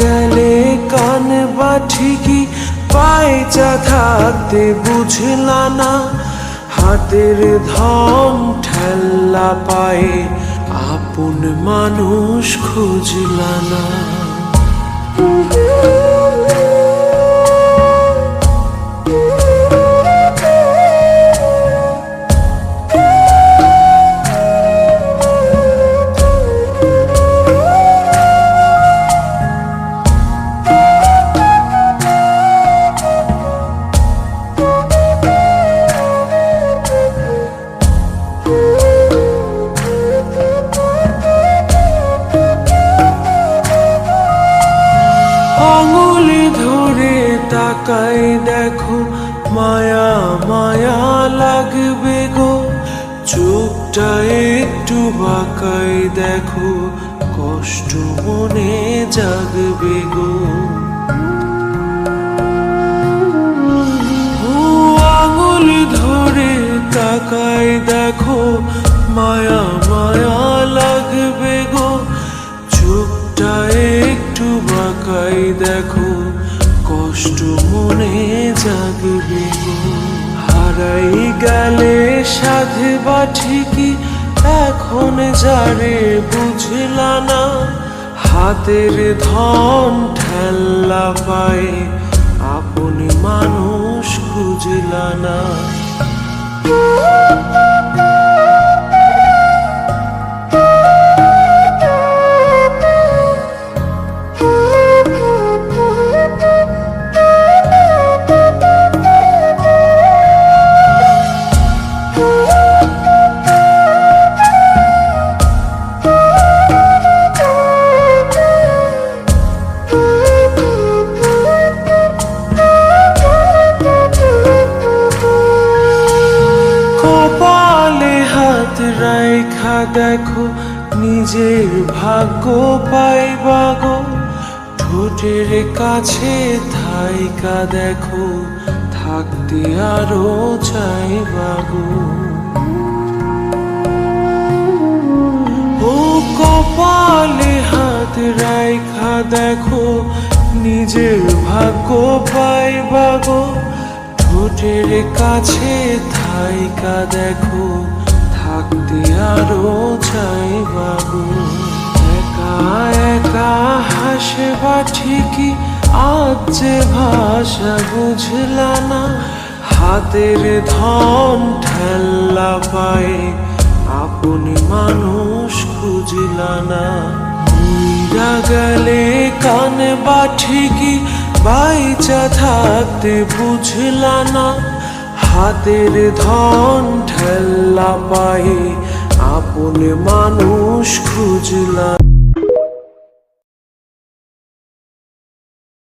গেলে কান বা ঠিকই পায়চা থাকতে বুঝলা না, হাতের ধন ঠেল্লা পায়ে আপন মানুষ খুঁজলা না। আঙুলি ধরে তাকাই দেখো, মায়া মায়া লাগবে গো, চোখটা একটু বাঁকাই দেখো, কষ্ট মনে জাগবে গো। ও আঙুলি ধরে তাকাই দেখো, মায়া মায়া লাগবে গো, চোখটা একটু বাঁকাই দেখো, কষ্ট মনে জাগবে গো। হারাই গেলে সাধে বা ঠিকই এখন যারে বুঝলা না, হাতের ধন ঠেল্লা পায়ে আপন মানুষ খুঁজলা না। কপালে হাত রাইখা দেখো, নিজের ভাগ্য পাইবা গো, ঠোঁটের কাছে থাইকা দেখো, থাকতে আরো চাইবা গো। ও কপালে হাত রাইখা দেখো, নিজের ভাগ্য পাইবা গো, ঠোঁটের কাছে থাইকা দেখো, থাকতে আরো চাইবা গো। একা একা হাসবা ঠিকই আজ যে ভাষা বুঝলা না, হাতের ধন ঠেল্লা পায়ে আপন মানুষ খুঁজলা না। মইরা গেলে কান বা ঠিকই বাইচা থাকতে বুঝলা না, হাতের ধন ঠেল্লা পায়ে আপন মানুষ খুঁজলা।